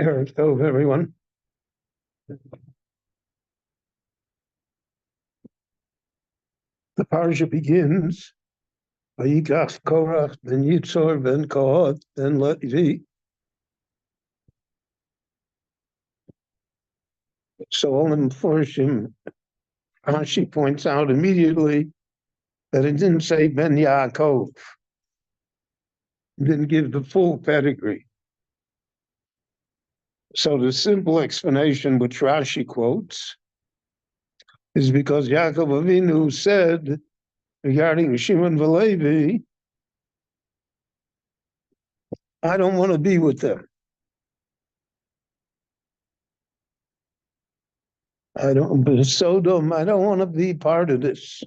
Erev Tov, everyone. The parsha begins, Vayikach Korach ben Yitzhor ben Kohath ben Levi. So all the Meforshim, Rashi points out immediately that it didn't say ben Yakov. It didn't give the full pedigree. So the simple explanation which Rashi quotes is because Yakov Avinu said regarding Shimon Velevi, I don't want to be with them. I don't want to be part of this.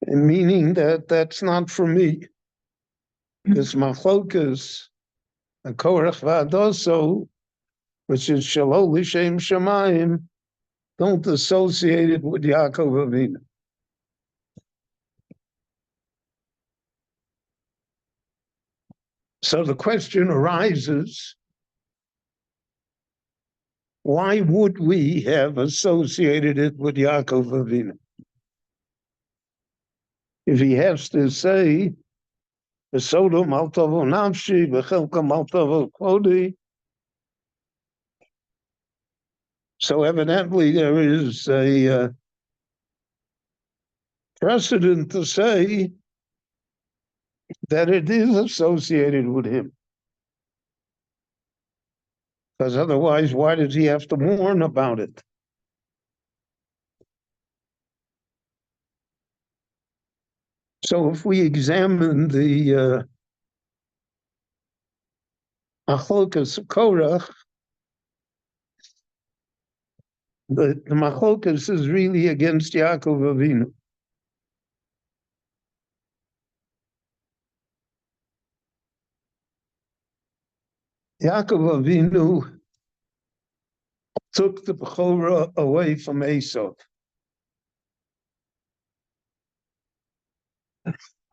Meaning that that's not for me. Because machlokas, a korach v'adoso, which is shalol l'shem shamayim, don't associate it with Yaakov Avinu. So the question arises, why would we have associated it with Yaakov Avinu? If he has to say, V'sodo maltovo nafshi, v'chelka maltovo kvodi, so evidently there is a precedent to say that it is associated with him. Because otherwise, why does he have to warn about it? So if we examine the Machlokas Korach, the Machlokas is really against Yaakov Avinu. Yaakov Avinu took the Bechorah away from Esau.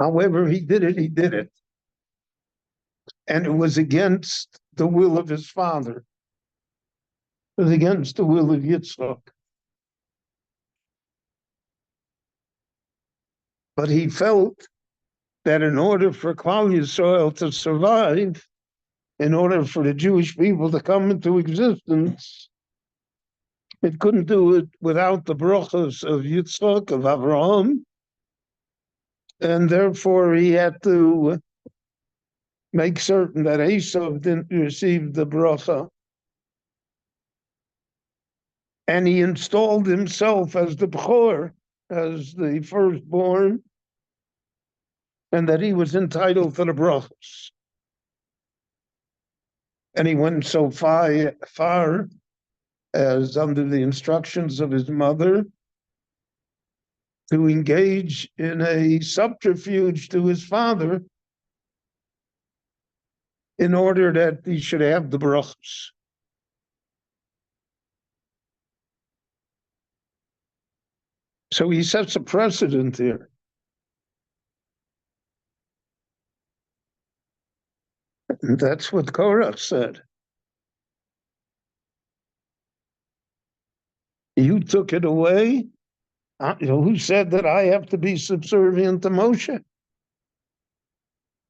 However, he did it. And it was against the will of his father. It was against the will of Yitzchak. But he felt that in order for Klal Yisrael to survive, in order for the Jewish people to come into existence, it couldn't do it without the brachos of Yitzchak, of Avraham, and therefore he had to make certain that Esau didn't receive the bracha. And he installed himself as the Bechor, as the firstborn, and that he was entitled to the brachos. And he went so far as, under the instructions of his mother, to engage in a subterfuge to his father in order that he should have the brachos. So he sets a precedent here. And that's what Korach said. You took it away. Who said that I have to be subservient to Moshe?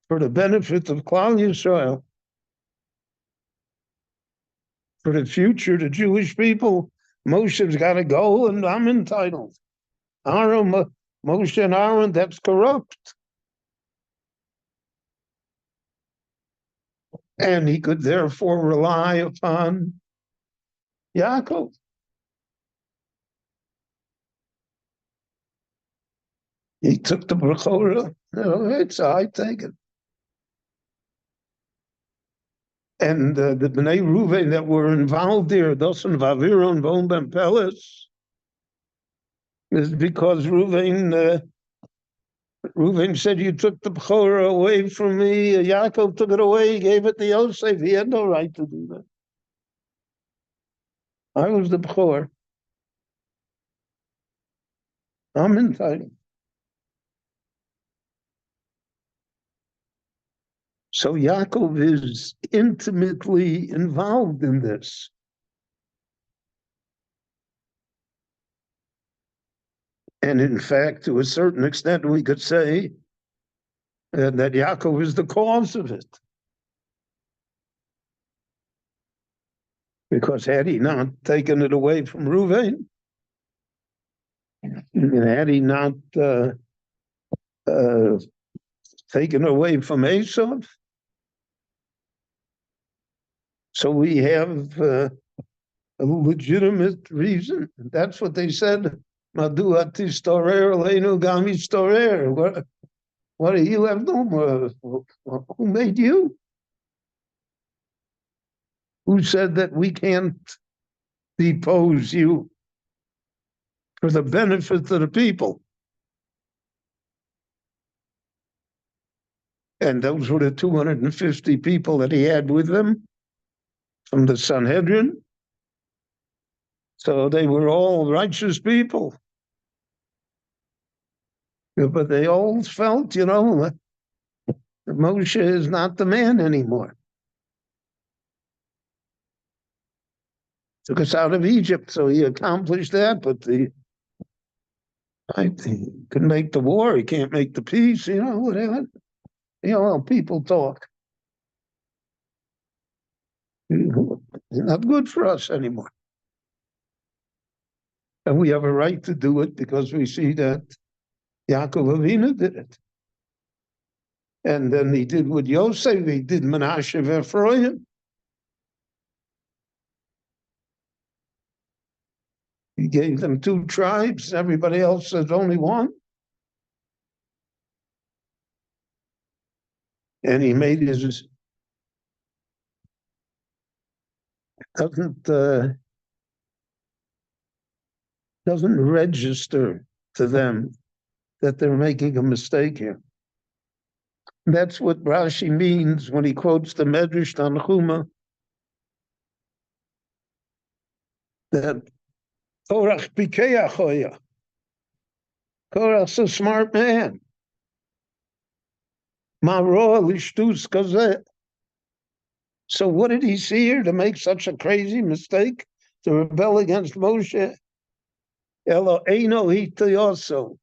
For the benefit of Klal Yisrael. For the future, the Jewish people, Moshe's got to go and I'm entitled. Aaron, Moshe and Aaron, that's corrupt. And he could therefore rely upon Yakov. He took the Bechorah, I take it. And the Bnei Ruvain that were involved there, Dosan Vaviron, Von Ben Peles, is because Ruvain said, you took the Bechorah away from me. Yaakov took it away, he gave it to Yosef. He had no right to do that. I was the Bechor. I'm entitled. So Yakov is intimately involved in this. And in fact, to a certain extent, we could say that Yakov is the cause of it. Because had he not taken it away from Reuven, and had he not taken away from Esau, so we have a legitimate reason. That's what they said. What do you have no more? Who made you? Who said that we can't depose you for the benefit of the people? And those were the 250 people that he had with him from the Sanhedrin. So they were all righteous people. But they all felt, that Moshe is not the man anymore. Took us out of Egypt, so he accomplished that, but he couldn't make the war, he can't make the peace, whatever. How people talk. It's not good for us anymore. And we have a right to do it because we see that Yaakov Avinu did it. And then he did with Yosef, he did Menashe Ephraim. He gave them 2 tribes, everybody else says only 1. And he made his, doesn't register to them that they're making a mistake here. That's what Rashi means when he quotes the Medrash Tanchuma, that Korach Pikeachoya. Korach's a smart man. Maro Lishtus Kazeh. So what did he see here to make such a crazy mistake, to rebel against Moshe? Eloheinu hitayoso.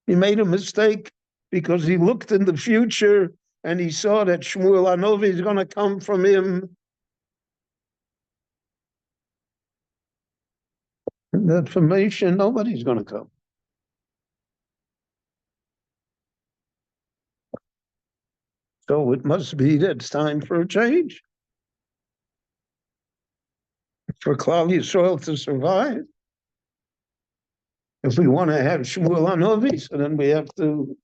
He made a mistake because he looked in the future and he saw that Shmuel Hanovi is going to come from him. And that information, nobody's going to come. So it must be that it's time for a change. For Klal Yisrael to survive. If we want to have Shmuel Hanovi, so then we have to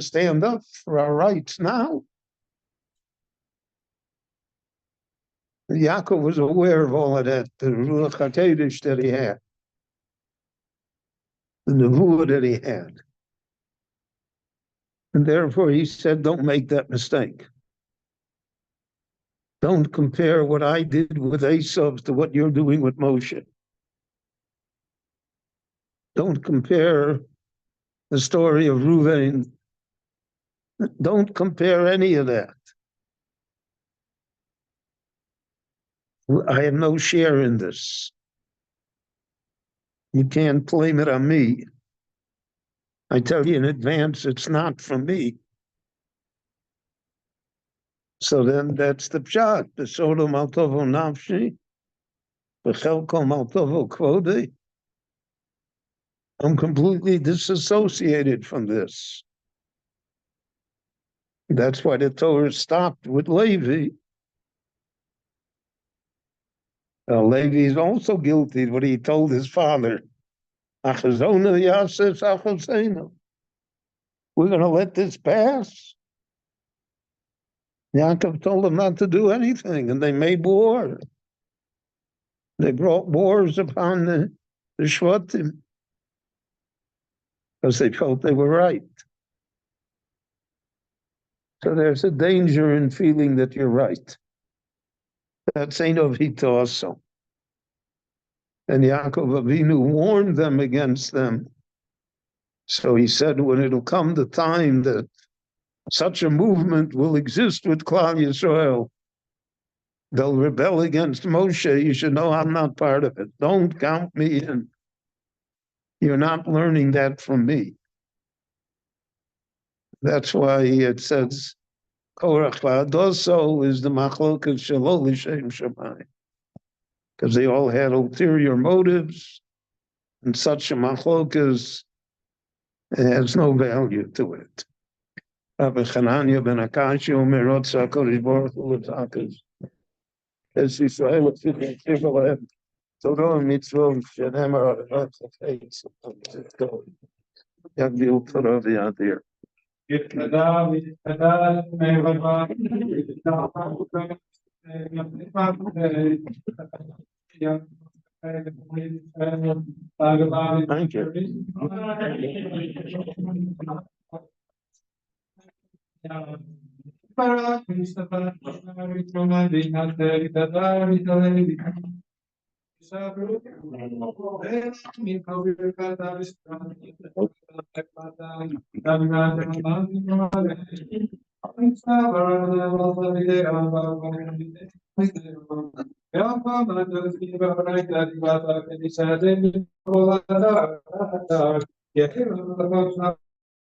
stand up for our rights now. Yaakov was aware of all of that, the Ruach HaKodesh that he had, the Nevuah that he had. And therefore he said, don't make that mistake. Don't compare what I did with Esau to what you're doing with Moshe. Don't compare the story of Reuven. Don't compare any of that. I have no share in this. You can't blame it on me. I tell you in advance, it's not from me. So then that's the pshat. B'sodo maltovo nafshi, b'chelko maltovo kvodi. I'm completely disassociated from this. That's why the Torah stopped with Levi. Levi is also guilty of what he told his father. We're going to let this pass. Yakov told them not to do anything, and they made war. They brought wars upon the Shvatim because they felt they were right. So there's a danger in feeling that you're right. That's Ein Ovita also. And Yaakov Avinu warned them against them. So he said, when it'll come the time that such a movement will exist with Klal Yisrael. They'll rebel against Moshe. You should know I'm not part of it. Don't count me in. You're not learning that from me. That's why it says, Korach Va'adoso is the machlokas shelo l'shem shamayim. Because they all had ulterior motives, and such a machlokas has no value to it. Rabbi Chananya ben Akashi Omer Rotza HaKadosh Baruch Hu L'Takas Es Yisrael L'Tzidin Tivalev Torah Mitzvot Shenemar Rotza Feitz Yagdil Torah V'Yadir. Thank you. Yakov